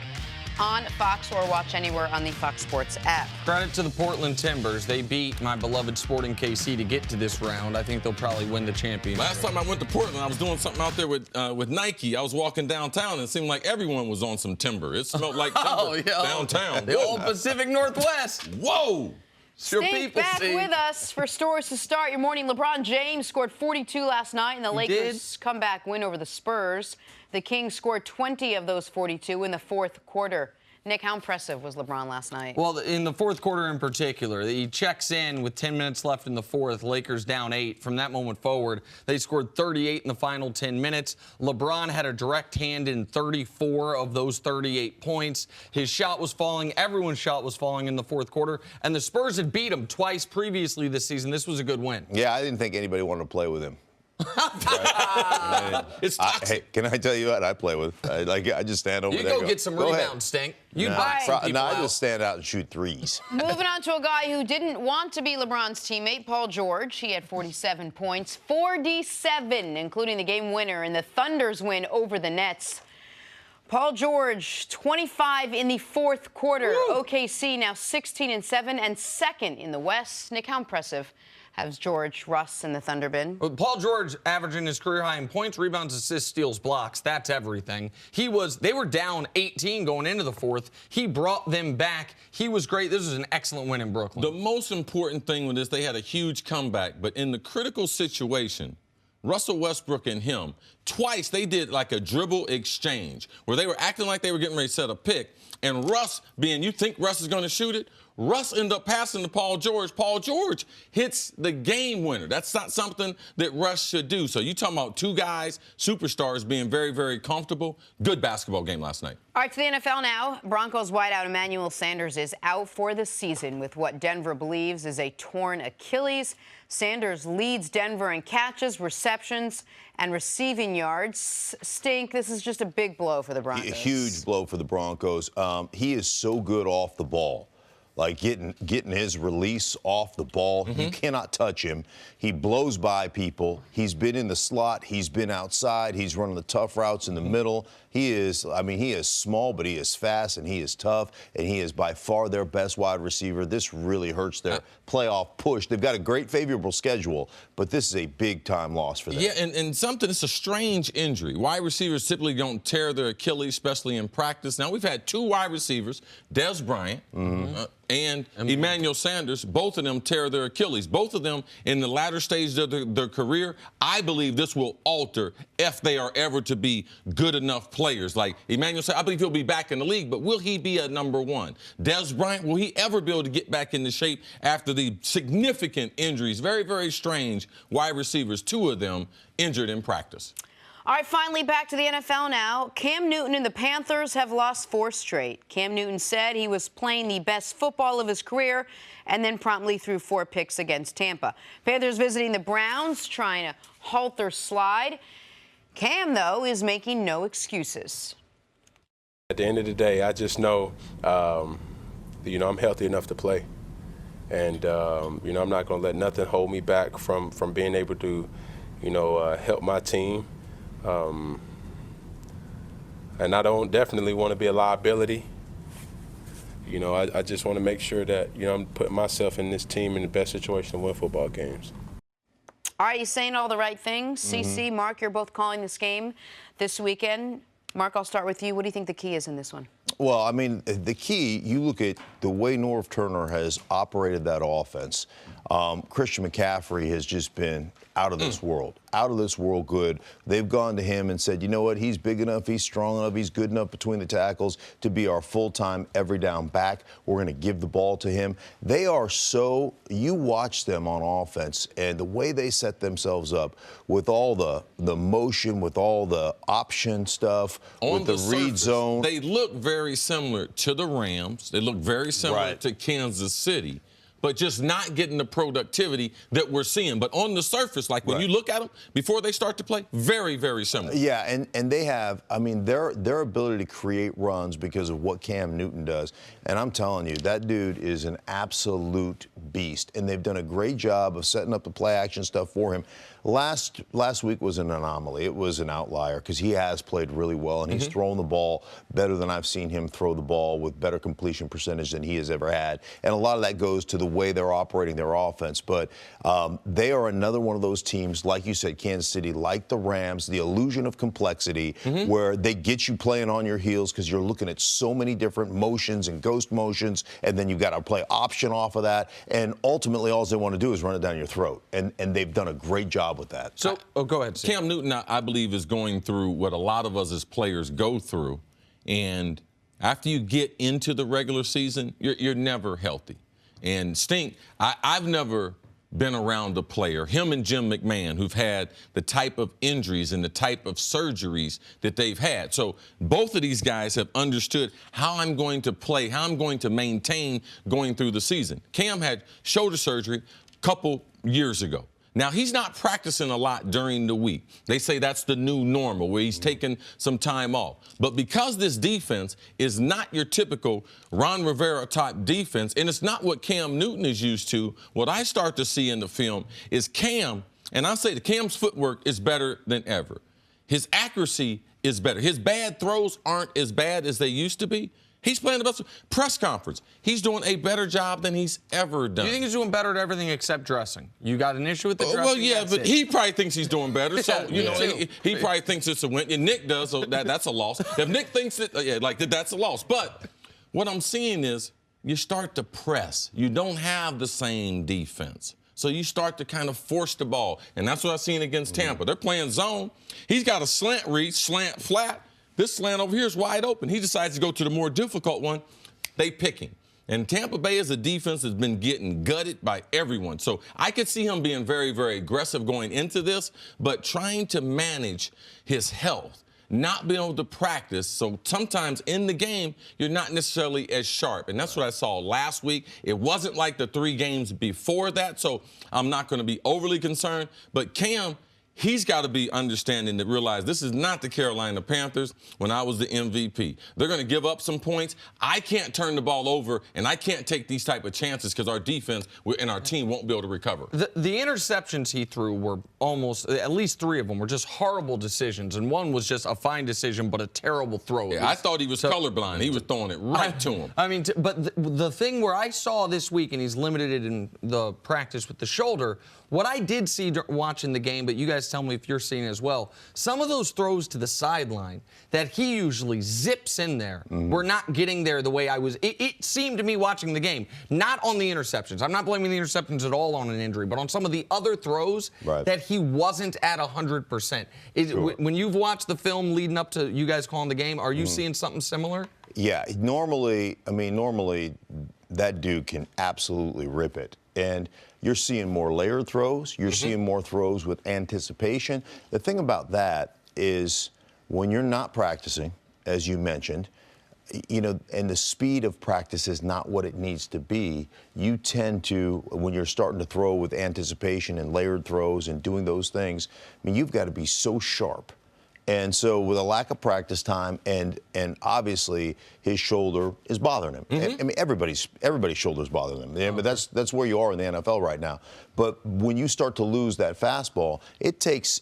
On Fox or watch anywhere on the Fox Sports app. Credit to the Portland Timbers. They beat my beloved Sporting KC to get to this round. I think they'll probably win the championship. Last time I went to Portland, I was doing something out there with Nike. I was walking downtown, and it seemed like everyone was on some timber. It smelled like timber downtown. The old Pacific Northwest. Whoa! Stay back with us for stories to start your morning. LeBron James scored 42 last night in the Lakers' comeback win over the Spurs. The Kings scored 20 of those 42 in the fourth quarter. Nick, how impressive was LeBron last night? Well, in the fourth quarter in particular, he checks in with 10 minutes left in the fourth. Lakers down 8. From that moment forward, they scored 38 in the final 10 minutes. LeBron had a direct hand in 34 of those 38 points. His shot was falling. Everyone's shot was falling in the fourth quarter. And the Spurs had beat him twice previously this season. This was a good win. Yeah, I didn't think anybody wanted to play with him. It's toxic. Hey, can I tell you what I play with? I just stand over there. You go get some rebounds, Stink. You buy some people I just stand out and shoot threes. Moving on to a guy who didn't want to be LeBron's teammate, Paul George. He had 47 points, 47, including the game winner in the Thunder's win over the Nets. Paul George, 25 in the fourth quarter. Woo! OKC now 16-7 and second in the West. Nick, how impressive has George, Russ, and the Thunder been? Well, Paul George averaging his career high in points, rebounds, assists, steals, blocks. That's everything. They were down 18 going into the fourth. He brought them back. He was great. This was an excellent win in Brooklyn. The most important thing with this, they had a huge comeback, but in the critical situation, Russell Westbrook and him, twice they did like a dribble exchange where they were acting like they were getting ready to set a pick. And Russ, you think Russ is going to shoot it? Russ ended up passing to Paul George. Paul George hits the game winner. That's not something that Russ should do. So you talking about two guys, superstars, being very, very comfortable. Good basketball game last night. All right, to the NFL now. Broncos wideout Emmanuel Sanders is out for the season with what Denver believes is a torn Achilles. Sanders leads Denver in catches, receptions, and receiving yards. Stink, this is just a big blow for the Broncos. A huge blow for the Broncos. He is so good off the ball. Like getting his release off the ball. Mm-hmm. You cannot touch him. He blows by people. He's been in the slot. He's been outside. He's running the tough routes in the middle. He is small, but he is fast and he is tough, and he is by far their best wide receiver. This really hurts their playoff push. They've got a great favorable schedule, but this is a big-time loss for them. Yeah, and it's a strange injury. Wide receivers typically don't tear their Achilles, especially in practice. Now, we've had two wide receivers, Des Bryant and Emmanuel Sanders, both of them tear their Achilles. Both of them in the latter stages of their career. I believe this will alter if they are ever to be good enough players. Like Emmanuel Sanders, I believe he'll be back in the league, but will he be a number one? Des Bryant, will he ever be able to get back into shape after the significant injuries? Very, very strange wide receivers, two of them injured in practice. All right, finally back to the NFL now. Cam Newton and the Panthers have lost 4 straight. Cam Newton said he was playing the best football of his career and then promptly threw 4 picks against Tampa. Panthers visiting the Browns, trying to halt their slide. Cam, though, is making no excuses. At the end of the day, I just know, I'm healthy enough to play. And, I'm not going to let nothing hold me back from being able to, help my team. And I don't definitely want to be a liability. I just want to make sure that, I'm putting myself and this team in the best situation to win football games. All right, you're saying all the right things. CC, Mark, you're both calling this game this weekend. Mark, I'll start with you. What do you think the key is in this one? Well, I mean, the key, you look at the way Norv Turner has operated that offense. Christian McCaffrey has just been out of this world good. They've gone to him and said, you know what, he's big enough, he's strong enough, he's good enough between the tackles to be our full-time every down back. We're going to give the ball to him. They are so, you watch them on offense and the way they set themselves up with all the motion, with all the option stuff, on with the read surface, zone. They look very similar to the Rams. They look very similar to Kansas City, but just not getting the productivity that we're seeing. But on the surface, like when you look at them before they start to play, very, very similar. Yeah, and they have, I mean, their ability to create runs because of what Cam Newton does. And I'm telling you, that dude is an absolute beast. And they've done a great job of setting up the play action stuff for him. Last week was an anomaly. It was an outlier because he has played really well, and he's thrown the ball better than I've seen him throw the ball, with better completion percentage than he has ever had. And a lot of that goes to the way they're operating their offense. But they are another one of those teams, like you said, Kansas City, like the Rams, the illusion of complexity, where they get you playing on your heels because you're looking at so many different motions and ghost motions, and then you've got to play option off of that. And ultimately, all they want to do is run it down your throat. And they've done a great job with that. So, go ahead, Steve. Cam Newton, I believe, is going through what a lot of us as players go through. And after you get into the regular season, you're never healthy. And Stink, I've never been around a player, him and Jim McMahon, who've had the type of injuries and the type of surgeries that they've had. So both of these guys have understood how I'm going to play, how I'm going to maintain going through the season. Cam had shoulder surgery a couple years ago. Now, he's not practicing a lot during the week. They say that's the new normal, where he's taking some time off. But because this defense is not your typical Ron Rivera-type defense, and it's not what Cam Newton is used to, what I start to see in the film is Cam, and I say that Cam's footwork is better than ever. His accuracy is better. His bad throws aren't as bad as they used to be. He's playing the best press conference. He's doing a better job than he's ever done. You think he's doing better at everything except dressing? You got an issue with the dressing? Well, yeah, but he probably thinks he's doing better. So, you know, he probably thinks it's a win. And Nick does, so that's a loss. If Nick thinks it, that's a loss. But what I'm seeing is you start to press. You don't have the same defense. So you start to kind of force the ball. And that's what I've seen against Tampa. They're playing zone. He's got a slant read, slant flat. This slant over here is wide open. He decides to go to the more difficult one. They pick him. And Tampa Bay is a defense that's been getting gutted by everyone. So I could see him being very, very aggressive going into this, but trying to manage his health, not being able to practice. So sometimes in the game, you're not necessarily as sharp. And that's what I saw last week. It wasn't like the 3 games before that, so I'm not going to be overly concerned. But Cam, he's got to be understanding to realize this is not the Carolina Panthers when I was the MVP. They're going to give up some points. I can't turn the ball over, and I can't take these type of chances because our defense and our team won't be able to recover. The interceptions he threw were almost, at least 3 of them, were just horrible decisions, and one was just a fine decision but a terrible throw. Yeah, I thought he was colorblind. He was throwing it right to him. I mean, but the thing where I saw this week, and he's limited it in the practice with the shoulder, what I did see watching the game, but you guys tell me if you're seeing it as well, some of those throws to the sideline that he usually zips in there were not getting there the way I was. It seemed to me watching the game, not on the interceptions. I'm not blaming the interceptions at all on an injury, but on some of the other throws that he wasn't at 100%. When you've watched the film leading up to you guys calling the game, are you seeing something similar? Yeah, normally that dude can absolutely rip it. And you're seeing more layered throws. You're seeing more throws with anticipation. The thing about that is when you're not practicing, as you mentioned, you know, and the speed of practice is not what it needs to be, you tend to, when you're starting to throw with anticipation and layered throws and doing those things, I mean, you've got to be so sharp. And so with a lack of practice time and obviously his shoulder is bothering him. I mean, everybody's shoulder's bothering them. Yeah, but that's where you are in the NFL right now. But when you start to lose that fastball, it takes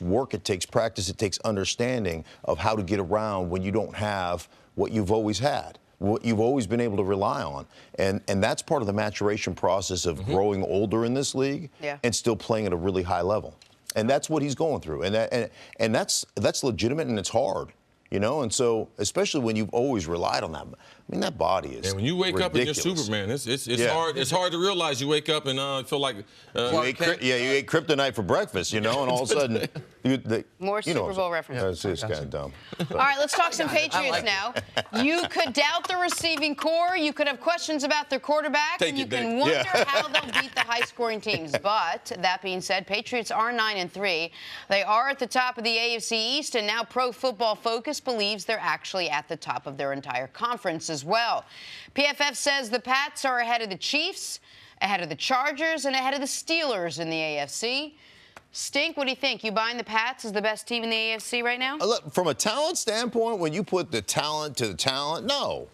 work, it takes practice, it takes understanding of how to get around when you don't have what you've always had, what you've always been able to rely on. And that's part of the maturation process of growing older in this league and still playing at a really high level. And that's what he's going through, and that's legitimate, and it's hard. you know? And so, especially when you've always relied on that. I mean, that body is And when you wake up and you're Superman, it's hard. It's hard to realize you wake up and feel like you ate kryptonite for breakfast, you know, and all of a sudden, More Super Bowl references. It's kind of dumb. All right, let's talk some Patriots now. You could doubt the receiving core. You could have questions about their quarterback, and you can wonder how they'll beat the high-scoring teams. But that being said, Patriots are 9-3. They are at the top of the AFC East, and now Pro Football Focus believes they're actually at the top of their entire conference as well. PFF says the Pats are ahead of the Chiefs, ahead of the Chargers, and ahead of the Steelers in the AFC. Stink, what do you think? You buying the Pats as the best team in the AFC right now? Look, from a talent standpoint, when you put the talent to the talent, no.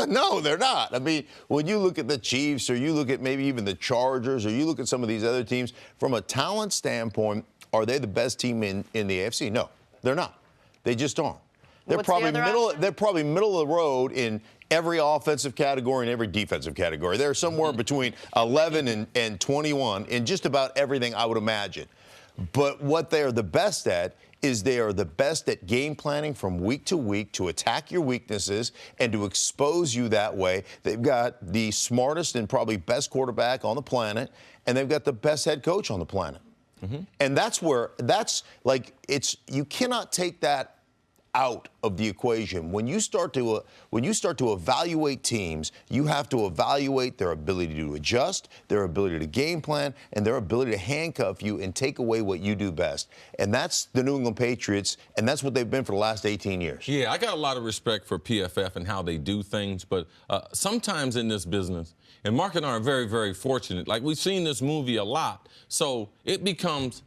No, they're not. I mean, when you look at the Chiefs or you look at maybe even the Chargers or you look at some of these other teams, from a talent standpoint, are they the best team in the AFC? No, they're not. They just aren't. They're probably middle of the road in every offensive category and every defensive category. They're somewhere between 11 and 21 in just about everything, I would imagine. But what they are the best at is they are the best at game planning from week to week to attack your weaknesses and to expose you that way. They've got the smartest and probably best quarterback on the planet, and they've got the best head coach on the planet. And you cannot take that out of the equation. When you start to evaluate teams, you have to evaluate their ability to adjust, their ability to game plan, and their ability to handcuff you and take away what you do best. And that's the New England Patriots, and that's what they've been for the last 18 years. Yeah, I got a lot of respect for PFF and how they do things, but sometimes in this business, and Mark and I are very, very fortunate. Like, we've seen this movie a lot, so it becomes,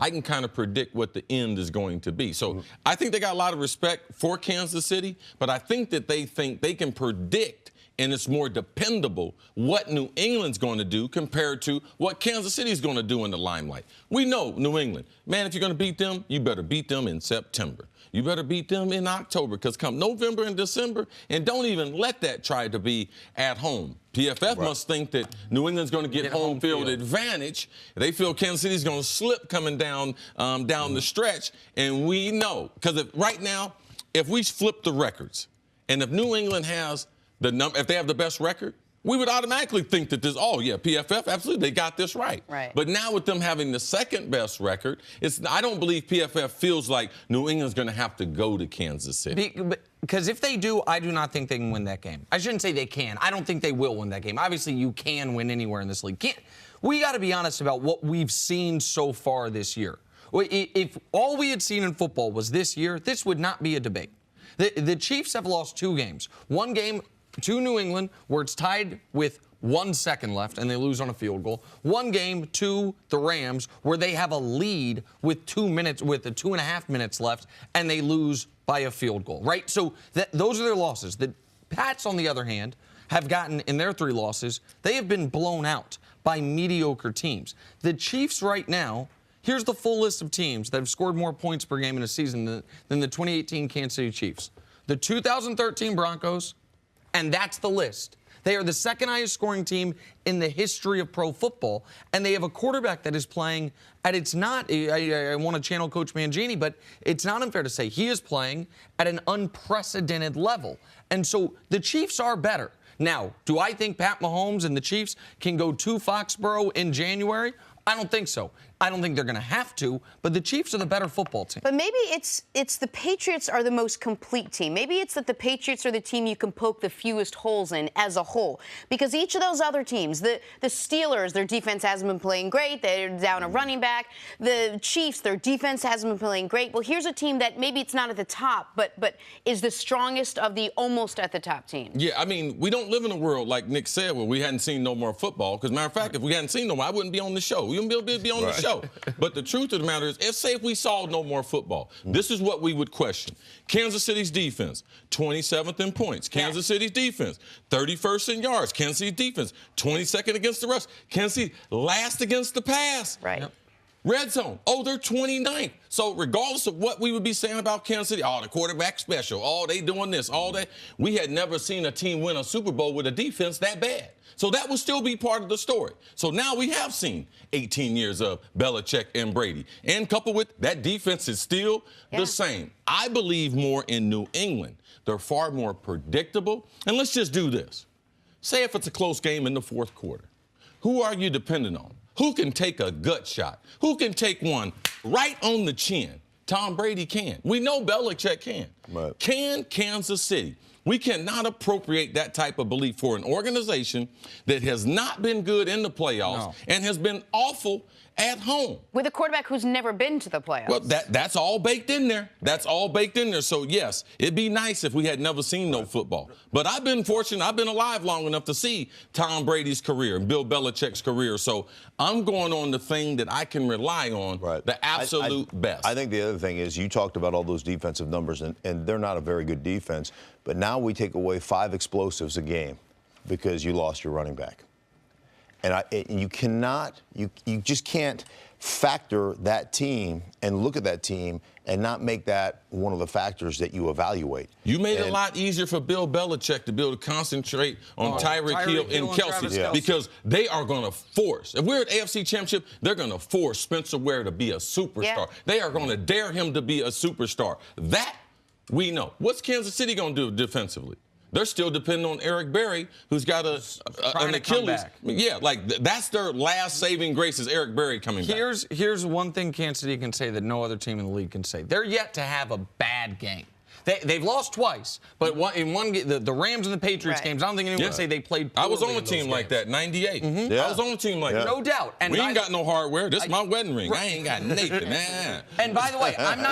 I can kind of predict what the end is going to be. So I think they got a lot of respect for Kansas City, but I think that they think they can predict, and it's more dependable, what New England's going to do compared to what Kansas City's going to do in the limelight. We know New England. Man, if you're going to beat them, you better beat them in September. You better beat them in October, because come November and December, and don't even let that try to be at home. PFF must think that New England's going to get home field advantage. They feel Kansas City's going to slip coming down the stretch, and we know. Because right now, if we flip the records, and if New England has the number, if they have the best record, we would automatically think that PFF, absolutely, they got this right. But now with them having the second best record, I don't believe PFF feels like New England's going to have to go to Kansas City. Because if they do, I do not think they can win that game. I shouldn't say they can. I don't think they will win that game. Obviously, you can win anywhere in this league. We got to be honest about what we've seen so far this year. If all we had seen in football was this year, this would not be a debate. The Chiefs have lost 2 games. One game to New England, where it's tied with 1 second left and they lose on a field goal. One game to the Rams, where they have a lead with 2.5 minutes left, and they lose by a field goal, right? So those are their losses. The Pats, on the other hand, have gotten, in their 3 losses, they have been blown out by mediocre teams. The Chiefs right now, here's the full list of teams that have scored more points per game in a season than the 2018 Kansas City Chiefs. The 2013 Broncos, and that's the list. They are the second highest scoring team in the history of pro football, and they have a quarterback that is playing at I want to channel Coach Mangini, but it's not unfair to say he is playing at an unprecedented level. And so the Chiefs are better. Now, do I think Pat Mahomes and the Chiefs can go to Foxborough in January? I don't think so. I don't think they're going to have to, but the Chiefs are the better football team. But maybe it's the Patriots are the most complete team. Maybe it's that the Patriots are the team you can poke the fewest holes in as a whole. Because each of those other teams, the Steelers, their defense hasn't been playing great. They're down a running back. The Chiefs, their defense hasn't been playing great. Well, here's a team that maybe it's not at the top, but is the strongest of the almost at the top teams. Yeah, I mean, we don't live in a world, like Nick said, where we hadn't seen no more football. Because, matter of fact, if we hadn't seen no more, I wouldn't be on the show. We wouldn't be on the show. But the truth of the matter is, if we saw no more football, this is what we would question. Kansas City's defense, 27th in points. Kansas City's defense, 31st in yards. Kansas City's defense, 22nd against the rush. Kansas City last against the pass. Right. Red zone. Oh, they're 29th. So regardless of what we would be saying about Kansas City, oh, the quarterback special, oh, they doing this, all that, we had never seen a team win a Super Bowl with a defense that bad. So that would still be part of the story. So now we have seen 18 years of Belichick and Brady. And coupled with that defense is still the same. I believe more in New England. They're far more predictable. And let's just do this. Say if it's a close game in the fourth quarter, who are you dependent on? Who can take a gut shot? Who can take one right on the chin? Tom Brady can. We know Belichick can. Right. Can Kansas City? We cannot appropriate that type of belief for an organization that has not been good in the playoffs and has been awful at home. With a quarterback who's never been to the playoffs. Well, that's all baked in there. That's all baked in there. So, yes, it'd be nice if we had never seen no football. But I've been fortunate. I've been alive long enough to see Tom Brady's career and Bill Belichick's career. So I'm going on the thing that I can rely on, the absolute best. I think the other thing is you talked about all those defensive numbers, and they're not a very good defense. But now we take away 5 explosives a game because you lost your running back. And you just can't factor that team and look at that team and not make that one of the factors that you evaluate. You made it a lot easier for Bill Belichick to be able to concentrate on Tyreek Hill and Kelsey because they are going to force. If we're at AFC Championship, they're going to force Spencer Ware to be a superstar. Yeah. They are going to dare him to be a superstar. That we know. What's Kansas City going to do defensively? They're still depending on Eric Berry, who's got an Achilles. Yeah, like that's their last saving grace is Eric Berry coming back. Here's one thing Kansas City can say that no other team in the league can say. They're yet to have a bad game. They've lost twice, but in one the Rams and the Patriots games, I don't think anyone can say they played poorly. I was on a team like that, 98. I was on a team like that. No doubt. And we ain't got no hardware. This is my wedding ring. I ain't got nothing. And by the way, I'm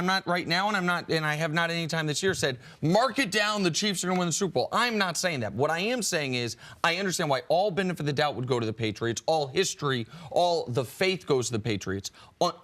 not right now, and I have not any time this year said, mark it down, the Chiefs are going to win the Super Bowl. I'm not saying that. What I am saying is I understand why all benefit of the doubt would go to the Patriots, all history, all the faith goes to the Patriots.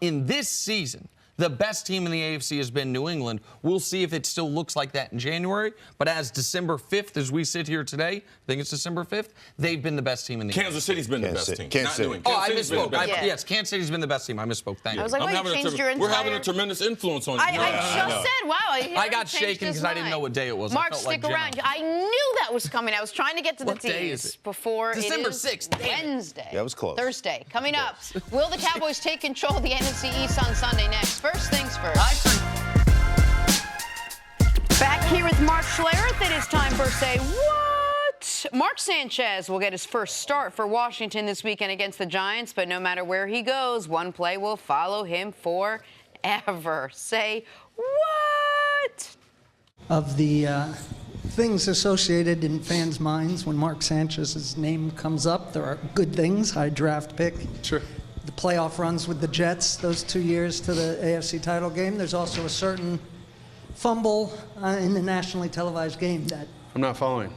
In this season, the best team in the AFC has been New England. We'll see if it still looks like that in January. But as December 5th, as we sit here today, I think it's December 5th, they've been the best team in the AFC. Kansas City's been the best team. Kansas City. I misspoke. Yes, Kansas City's been the best team. I misspoke. Thank you. I was like, wait, you changed your entire... We're having a tremendous influence on you. I just said, wow. I got shaken because I didn't know what day it was. Mark, stick around. I knew that was coming. I was trying to get to the teams before December it is 6th. Wednesday. That was close. Thursday. Coming up, will the Cowboys take control of the NFC East on Sunday next? First things first. Back here with Mark Schlereth. It is time for Say What? Mark Sanchez will get his first start for Washington this weekend against the Giants, but no matter where he goes, one play will follow him forever. Say what? Of the things associated in fans' minds when Mark Sanchez's name comes up, there are good things, high draft pick. Sure. The playoff runs with the Jets, those 2 years to the AFC title game. There's also a certain fumble in the nationally televised game that... I'm not following.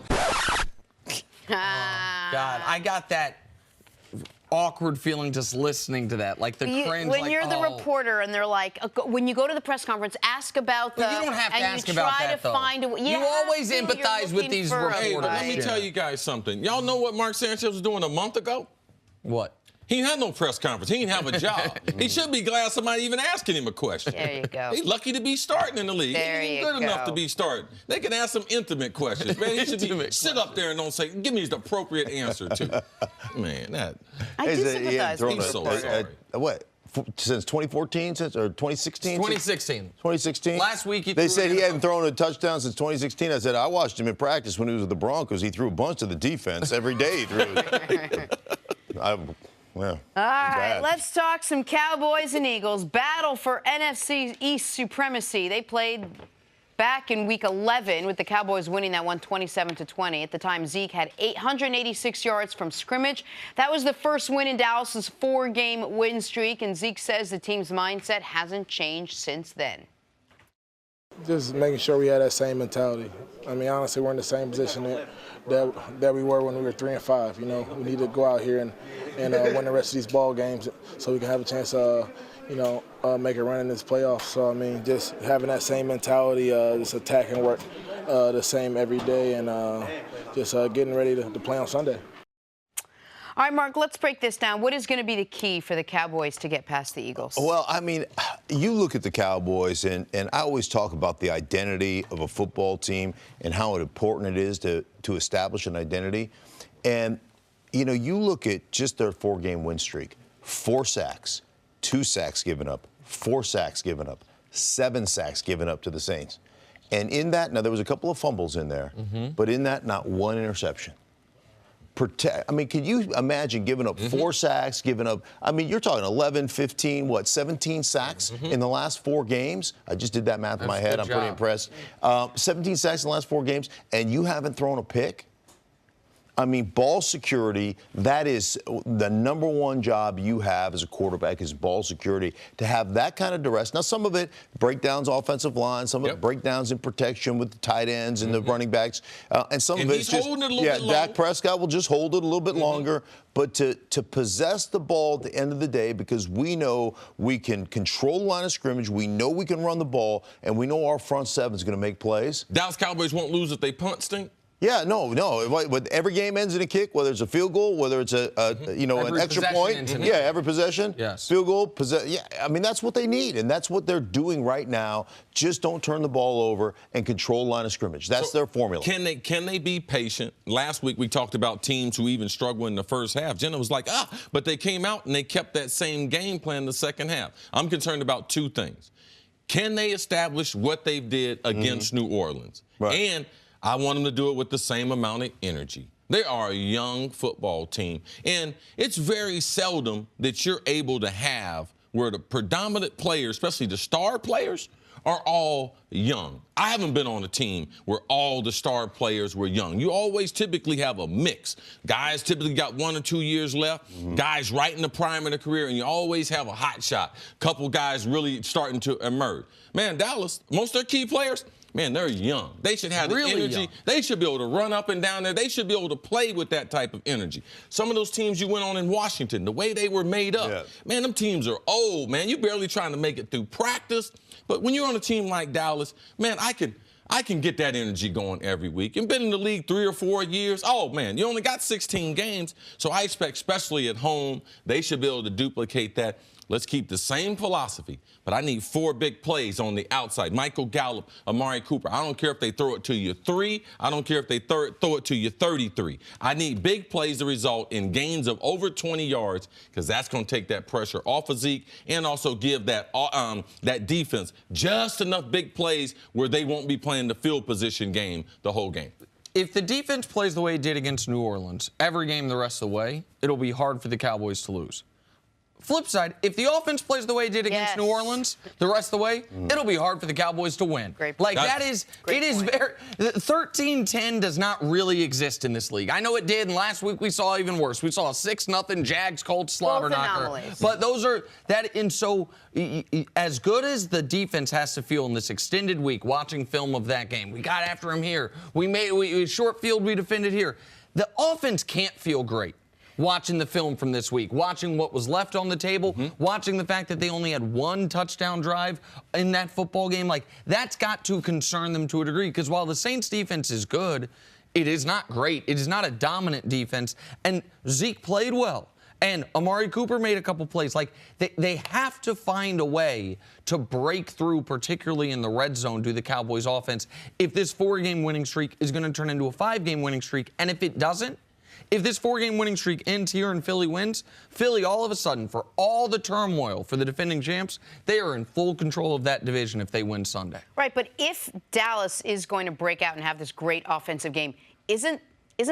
God, I got that awkward feeling just listening to that, like the cringe. When you're the reporter and they're like, when you go to the press conference, ask about the... Well, you don't have to ask about that, though. You always empathize with these reporters. Hey, let me tell you guys something. Y'all know what Mark Sanchez was doing a month ago? What? He had no press conference. He didn't have a job. He should be glad somebody even asking him a question. There you go. He's lucky to be starting in the league. There He's you good go. enough to be starting. They can ask some intimate questions, man. He should be sit up there and don't say, give me the appropriate answer to. Man, that. I do sympathize with He's so sorry. What? Since 2014, or 2016? 2016. 2016? Last week they said he hadn't thrown a touchdown since 2016. I said, I watched him in practice when he was with the Broncos. He threw a bunch to the defense every day. All right, let's talk some Cowboys and Eagles. Battle for NFC East supremacy. They played back in Week 11 with the Cowboys winning that one 27-20. At the time, Zeke had 886 yards from scrimmage. That was the first win in Dallas's 4-game win streak, and Zeke says the team's mindset hasn't changed since then. Just making sure we had that same mentality. I mean, honestly, we're in the same position that we were when we were 3-5. You know, we need to go out here and win the rest of these ball games so we can have a chance to, make a run in this playoff. So, I mean, just having that same mentality, just attack and work the same every day, and just getting ready to play on Sunday. All right, Mark, let's break this down. What is going to be the key for the Cowboys to get past the Eagles? Well, I mean, you look at the Cowboys, and I always talk about the identity of a football team and how important it is to establish an identity. And, you know, you look at just their 4-game win streak, 4 sacks, 2 sacks given up, 4 sacks given up, 7 sacks given up to the Saints. And in that, now there was a couple of fumbles in there, but in that, not 1 interception. I mean, can you imagine giving up 4 sacks, giving up, I mean, you're talking 11, 15, 17 sacks in the last 4 games? I just did that math in my head. I'm pretty impressed. 17 sacks in the last 4 games, and you haven't thrown a pick? I mean, ball security, that is the number 1 job you have as a quarterback is ball security. To have that kind of duress. Now, some of it, breakdowns offensive line, some of it breakdowns in protection with the tight ends and the running backs. And some of it's just, Dak Prescott will just hold it a little bit longer. But to possess the ball at the end of the day, because we know we can control the line of scrimmage, we know we can run the ball, and we know our front 7 is going to make plays. Dallas Cowboys won't lose if they punt, Stink? Yeah, no. Every game ends in a kick, whether it's a field goal, whether it's an extra point. Yeah, every possession. Yes. Field goal. Yeah, I mean, that's what they need, and that's what they're doing right now. Just don't turn the ball over and control the line of scrimmage. That's their formula. Can they be patient? Last week we talked about teams who even struggle in the first half. Jenna was like, but they came out and they kept that same game plan in the second half. I'm concerned about 2 things. Can they establish what they did against New Orleans? Right. And I want them to do it with the same amount of energy. They are a young football team, and it's very seldom that you're able to have where the predominant players, especially the star players, are all young. I haven't been on a team where all the star players were young. You always typically have a mix. Guys typically got 1 or 2 years left, guys right in the prime of their career, and you always have a hot shot. Couple guys really starting to emerge. Man, Dallas, most of their key players, man, they're young. They should have the energy. Young. They should be able to run up and down there. They should be able to play with that type of energy. Some of those teams you went on in Washington, the way they were made up, man, them teams are old, man. You're barely trying to make it through practice. But when you're on a team like Dallas, man, I can get that energy going every week. You've been in the league 3 or 4 years. Oh, man, you only got 16 games. So I expect, especially at home, they should be able to duplicate that. Let's keep the same philosophy, but I need 4 big plays on the outside. Michael Gallup, Amari Cooper. I don't care if they throw it to you 3. I don't care if they throw it to you 33. I need big plays to result in gains of over 20 yards because that's going to take that pressure off of Zeke and also give that defense just enough big plays where they won't be playing the field position game the whole game. If the defense plays the way it did against New Orleans every game the rest of the way, it'll be hard for the Cowboys to lose. Flip side, if the offense plays the way it did against New Orleans the rest of the way, it'll be hard for the Cowboys to win. Great point. Very 13-10 does not really exist in this league. I know it did, and last week we saw even worse. We saw a 6-0 Jags Colts slobber knocker. But those are and so as good as the defense has to feel in this extended week, watching film of that game, we got after him here. We short field, we defended here. The offense can't feel great. Watching the film from this week, watching what was left on the table, watching the fact that they only had 1 touchdown drive in that football game, like that's got to concern them to a degree because while the Saints defense is good, it is not great. It is not a dominant defense, and Zeke played well. And Amari Cooper made a couple plays. Like, they have to find a way to break through, particularly in the red zone, to the Cowboys offense, if this 4-game winning streak is going to turn into a 5-game winning streak. And if it doesn't, if this 4-game winning streak ends here and Philly wins, Philly all of a sudden, for all the turmoil for the defending champs, they are in full control of that division if they win Sunday. Right, but if Dallas is going to break out and have this great offensive game, isn't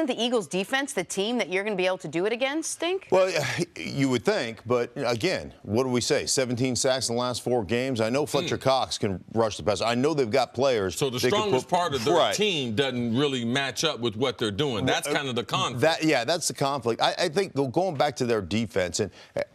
the Eagles' defense the team that you're going to be able to do it against, Stink? Well, you would think, but again, what do we say? 17 sacks in the last 4 games. I know Fletcher Cox can rush the passer. I know they've got players. So the strongest part of their team doesn't really match up with what they're doing. That's kind of the conflict. That's the conflict. I think going back to their defense,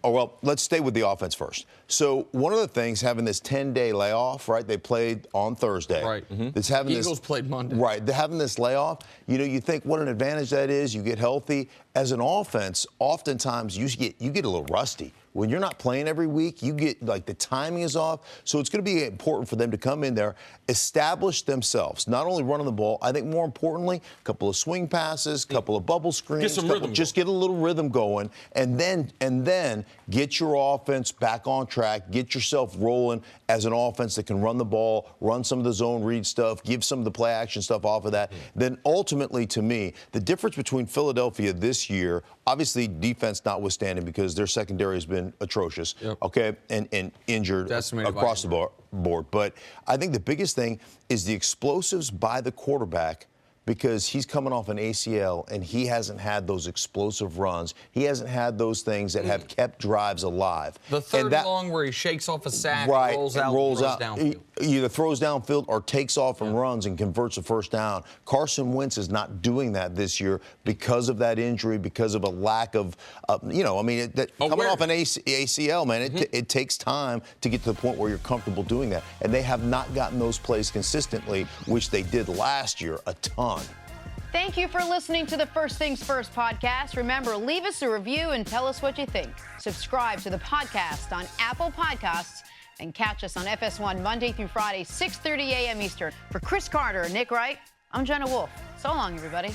let's stay with the offense first. So one of the things, having this 10-day layoff, right? They played on Thursday. Right. Eagles played Monday. Right. They're having this layoff. You think what an advantage that is. You get healthy. As an offense, oftentimes you get a little rusty. When you're not playing every week, you get like the timing is off. So it's going to be important for them to come in there, establish themselves, not only running the ball. I think more importantly, a couple of swing passes, a couple of bubble screens, just get a little rhythm going, and then get your offense back on track. Get yourself rolling as an offense that can run the ball, run some of the zone read stuff, give some of the play action stuff off of that. Then ultimately, to me, the difference between Philadelphia this year, obviously defense notwithstanding, because their secondary has been atrocious, okay, and injured across the board. But I think the biggest thing is the explosives by the quarterback, because he's coming off an ACL and he hasn't had those explosive runs. He hasn't had those things that have kept drives alive. The third long where he shakes off a sack, rolls out, downfield. Either throws downfield or takes off and runs and converts a first down. Carson Wentz is not doing that this year because of that injury, because of a lack of, coming off an ACL, man, it takes time to get to the point where you're comfortable doing that. And they have not gotten those plays consistently, which they did last year a ton. Thank you for listening to the First Things First podcast. Remember, leave us a review and tell us what you think. Subscribe to the podcast on Apple Podcasts and catch us on FS1 Monday through Friday, 6:30 a.m. Eastern. For Cris Carter and Nick Wright, I'm Jenna Wolfe. So long, everybody.